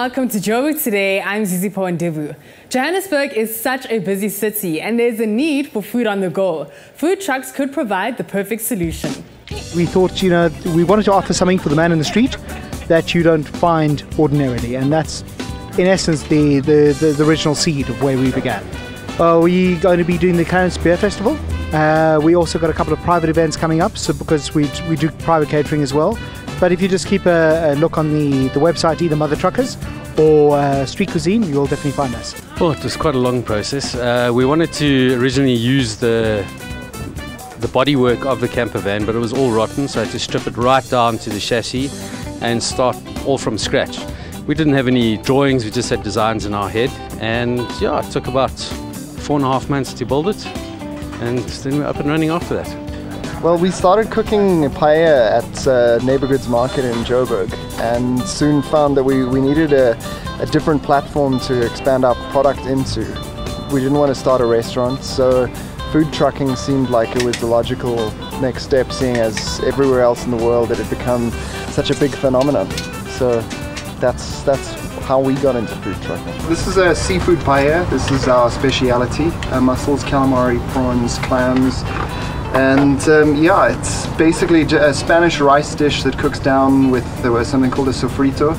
welcome to Joburg Today. I'm Zizi Pondevu. Johannesburg is such a busy city and there's a need for food on the go. Food trucks could provide the perfect solution. We thought, we wanted to offer something for the man in the street that you don't find ordinarily, and that's in essence the original seed of where we began. We're going to be doing the Clarence Beer Festival. We also got a couple of private events coming up, so because we do private catering as well. But if you just keep a look on the website, either Mother Truckers or Street Cuisine, you'll definitely find us. Well, it was quite a long process. We wanted to originally use the bodywork of the camper van, but it was all rotten, so I had to strip it right down to the chassis and start all from scratch. We didn't have any drawings, we just had designs in our head, and yeah, it took about 4.5 months to build it, and then we're up and running after that. Well, we started cooking paella at Neighborhoods Market in Joburg, and soon found that we needed a different platform to expand our product into. We didn't want to start a restaurant, so food trucking seemed like it was the logical next step, seeing as everywhere else in the world it had become such a big phenomenon. So that's how we got into food trucking. This is a seafood paella. This is our speciality. Mussels, calamari, prawns, clams. And yeah, it's basically a Spanish rice dish that cooks down with something called a sofrito.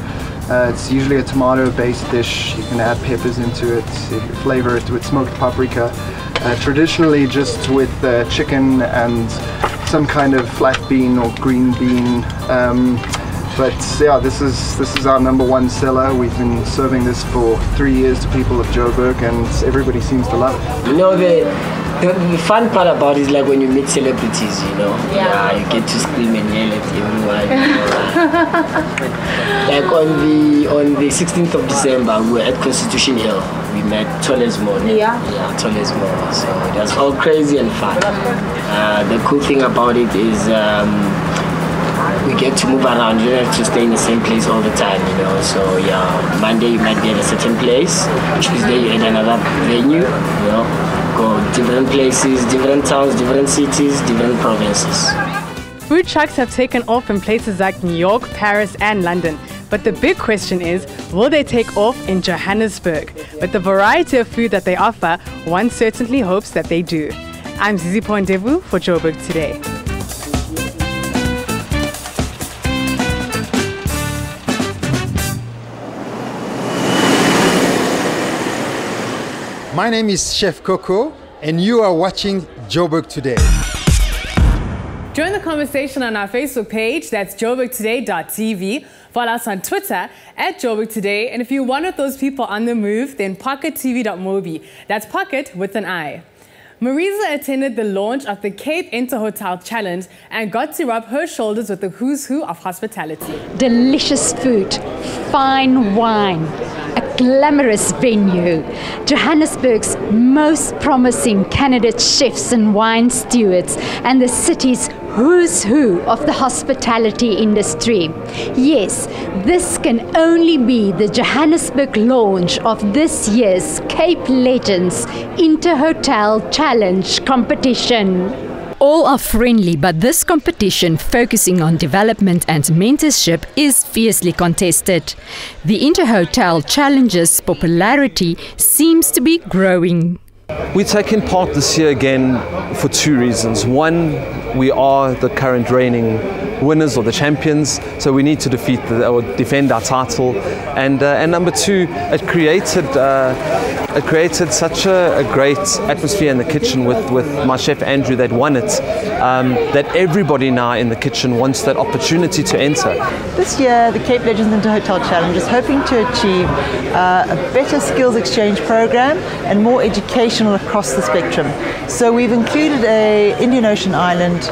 It's usually a tomato-based dish. You can add peppers into it, flavor it with smoked paprika. Traditionally just with chicken and some kind of flat bean or green bean. But yeah, this is our #1 seller. We've been serving this for 3 years to people of Joburg, and everybody seems to love it. You know, the fun part about it is like when you meet celebrities, you know. Yeah, you get to scream and yell at everyone. Like on the 16th of December, we were at Constitution Hill. We met Tolesmo. Yeah, Tolesmo. So it was all crazy and fun. The cool thing about it is we get to move around. You don't have to stay in the same place all the time, you know. So yeah, Monday you might be at a certain place, Tuesday you're at another venue, you know. Go different places, different towns, different cities, different provinces. Food trucks have taken off in places like New York, Paris and London. But the big question is, will they take off in Johannesburg? With the variety of food that they offer, one certainly hopes that they do. I'm Zizi Pondevu for Joburg Today. My name is Chef Coco, and you are watching Joburg Today. Join the conversation on our Facebook page, that's joburgtoday.tv. Follow us on Twitter at Joburg Today. And if you're one of those people on the move, then pockettv.mobi. That's pocket with an I. Marisa attended the launch of the Cape Interhotel Challenge and got to rub her shoulders with the who's who of hospitality. Delicious food, fine wine, a glamorous venue, Johannesburg's most promising candidate chefs and wine stewards, and the city's who's who of the hospitality industry. Yes, this can only be the Johannesburg launch of this year's Cape Legends Interhotel Challenge competition. All are friendly, but this competition, focusing on development and mentorship, is fiercely contested. The Interhotel Challenge's popularity seems to be growing. We're taking part this year again for 2 reasons. One, we are the current reigning winners or the champions, so we need to defend our title. And number 2, it created such a great atmosphere in the kitchen with my chef Andrew that won it, that everybody now in the kitchen wants that opportunity to enter. This year, the Cape Legends Interhotel Challenge is hoping to achieve a better skills exchange program and more educational across the spectrum. So we've included a Indian Ocean Island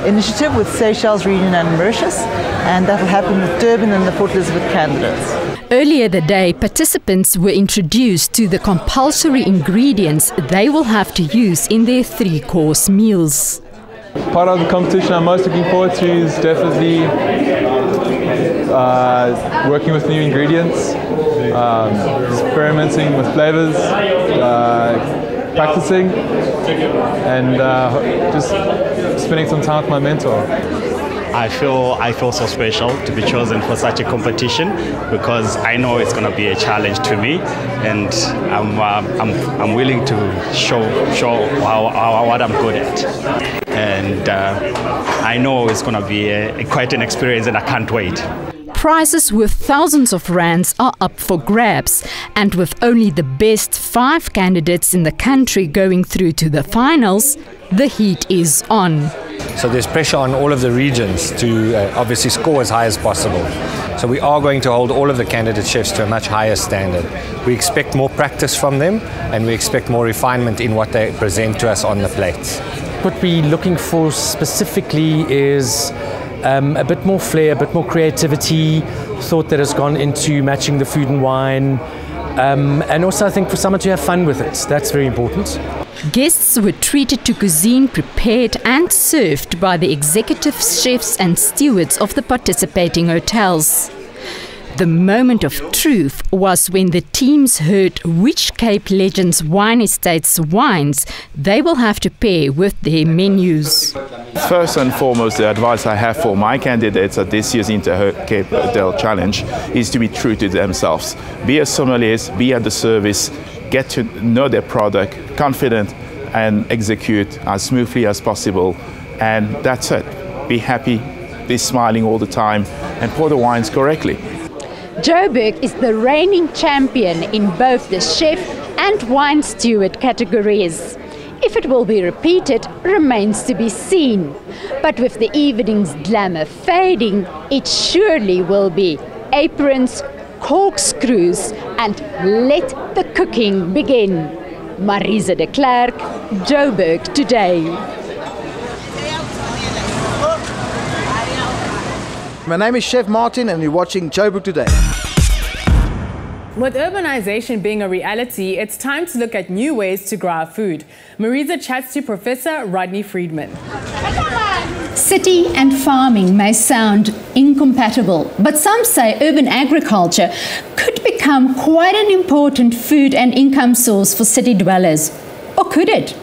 initiative with Seychelles, Reunion and Mauritius, and that will happen with Durban and the Port Elizabeth candidates. Earlier the day, participants were introduced to the compulsory ingredients they will have to use in their 3-course meals. Part of the competition I'm most looking forward to is definitely working with new ingredients, experimenting with flavors, practicing, and just spending some time with my mentor. I feel so special to be chosen for such a competition, because I know it's going to be a challenge to me, and I'm willing to show what I'm good at, and I know it's going to be quite an experience, and I can't wait. Prizes worth thousands of rands are up for grabs, and with only the best 5 candidates in the country going through to the finals, the heat is on. So there's pressure on all of the regions to obviously score as high as possible. So we are going to hold all of the candidate chefs to a much higher standard. We expect more practice from them, and we expect more refinement in what they present to us on the plates. What we're looking for specifically is a bit more flair, a bit more creativity, thought that has gone into matching the food and wine, and also I think for someone to have fun with it. That's very important. Guests were treated to cuisine prepared and served by the executive chefs and stewards of the participating hotels. The moment of truth was when the teams heard which Cape Legends Wine Estates wines they will have to pair with their menus. First and foremost, the advice I have for my candidates at this year's Inter-Cape Hotel Challenge is to be true to themselves. Be a sommelier, be at the service, get to know their product, confident, and execute as smoothly as possible. And that's it. Be happy, be smiling all the time, and pour the wines correctly. Joburg is the reigning champion in both the chef and wine steward categories. If it will be repeated remains to be seen. But with the evening's glamour fading, it surely will be aprons, corkscrews, and let the cooking begin. Marisa de Klerk, Joburg Today. My name is Chef Martin, and you're watching Joburg Today. With urbanization being a reality, it's time to look at new ways to grow our food. Marisa chats to Professor Rodney Friedman. City and farming may sound incompatible, but some say urban agriculture could become quite an important food and income source for city dwellers. Or could it?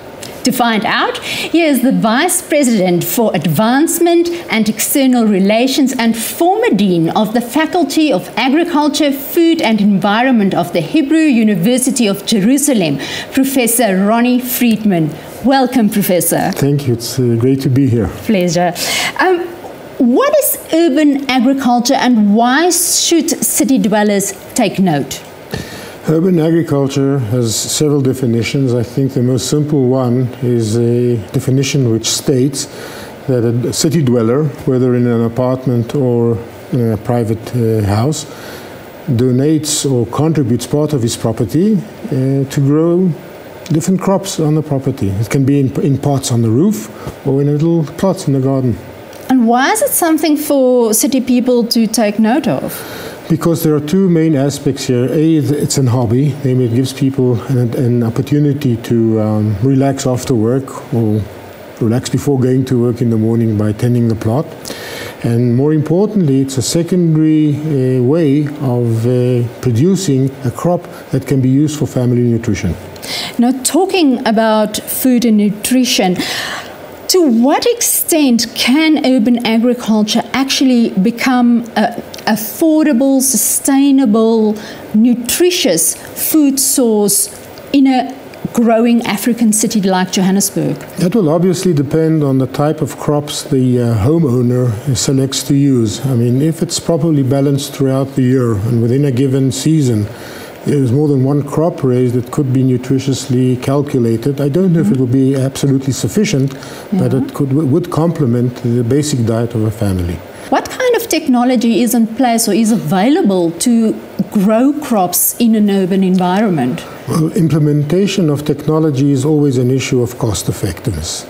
To find out, here is the Vice President for Advancement and External Relations and former Dean of the Faculty of Agriculture, Food and Environment of the Hebrew University of Jerusalem, Professor Ronnie Friedman. Welcome, Professor. Thank you. It's great to be here. Pleasure. What is urban agriculture, and why should city dwellers take note? Urban agriculture has several definitions. I think the most simple one is a definition which states that a city dweller, whether in an apartment or in a private house, donates or contributes part of his property to grow different crops on the property. It can be in pots on the roof or in little plots in the garden. And why is it something for city people to take note of? Because there are two main aspects here. A, it's a hobby. It gives people an opportunity to relax after work or relax before going to work in the morning by tending the plot. And more importantly, it's a secondary way of producing a crop that can be used for family nutrition. Now, talking about food and nutrition, to what extent can urban agriculture actually become an affordable, sustainable, nutritious food source in a growing African city like Johannesburg? That will obviously depend on the type of crops the homeowner selects to use. I mean, if it's properly balanced throughout the year and within a given season, there's more than one crop raised that could be nutritiously calculated. I don't know if it will be absolutely sufficient, but it would complement the basic diet of a family. What kind of technology is in place or is available to grow crops in an urban environment? Well, implementation of technology is always an issue of cost effectiveness.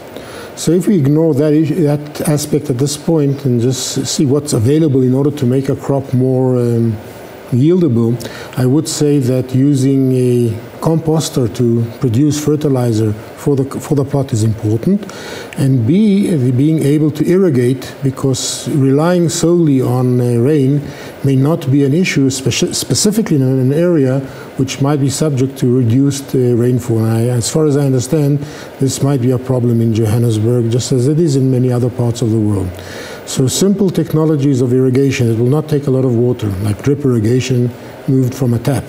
So if we ignore that aspect at this point and just see what's available in order to make a crop more yieldable, I would say that using a composter to produce fertilizer for the plot is important, and B, being able to irrigate, because relying solely on rain may not be an issue, specifically in an area which might be subject to reduced rainfall. As far as I understand, this might be a problem in Johannesburg, just as it is in many other parts of the world. So simple technologies of irrigation, it will not take a lot of water, like drip irrigation moved from a tap,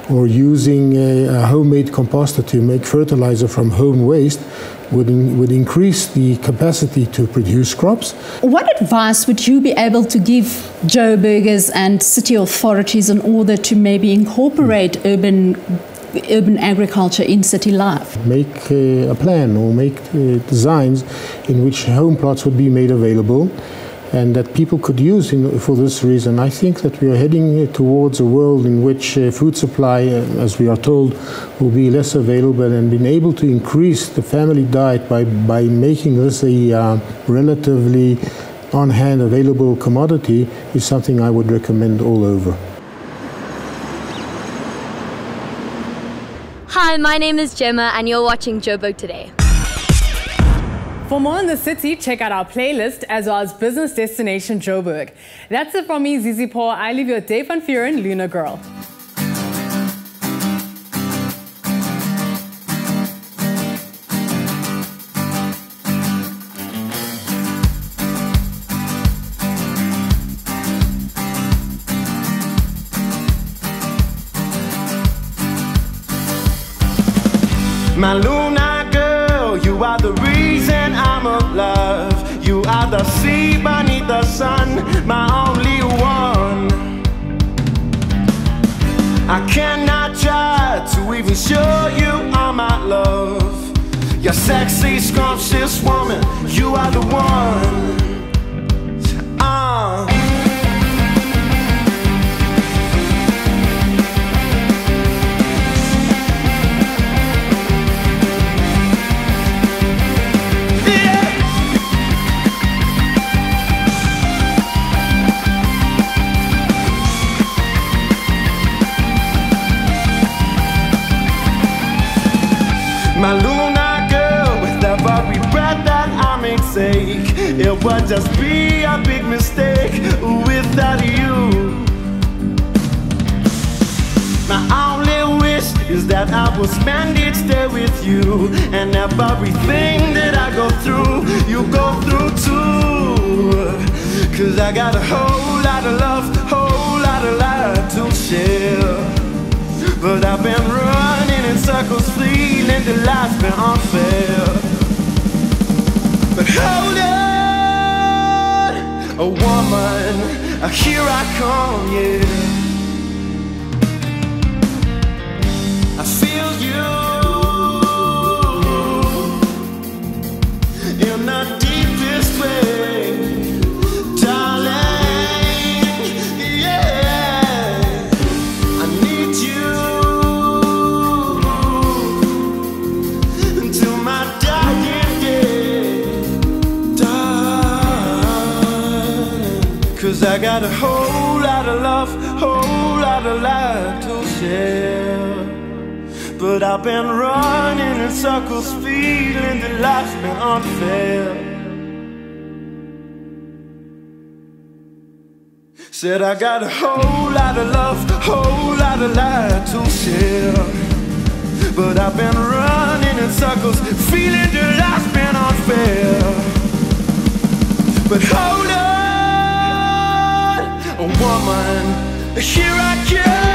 or using a homemade composter to make fertilizer from home waste would increase the capacity to produce crops. What advice would you be able to give Joburgers and city authorities in order to maybe incorporate urban agriculture in city life? Make a plan or make designs in which home plots would be made available and that people could use for this reason. I think that we are heading towards a world in which food supply, as we are told, will be less available, and being able to increase the family diet by making this a relatively on-hand available commodity is something I would recommend all over. Hi, my name is Gemma and you're watching Joburg Today. For more on the city, check out our playlist as well as Business Destination Joburg. That's it from me, Zizi Paul. I leave you with Dave van Vuren, Luna Girl. My Luna girl, you are the reason I'm alive. You are the sea beneath the sun, my only one. I cannot try to even show you all my love. You're sexy, scrumptious woman, you are the one. My Luna girl, with every breath that I may take, it would just be a big mistake without you. My only wish is that I will spend each day with you, and everything that I go through, you go through too. Cause I got a whole lot of love, whole lot of love to share. But I've been running in circles, feeling that life's been unfair. But hold on, a woman, here I come, yeah. I feel you in the deepest way, darling. Cause I got a whole lot of love, whole lot of life to share. But I've been running in circles, feeling that life's been unfair. Said I got a whole lot of love, whole lot of life to share. But I've been running in circles, feeling that life's been unfair. But hold on, a woman, here I come.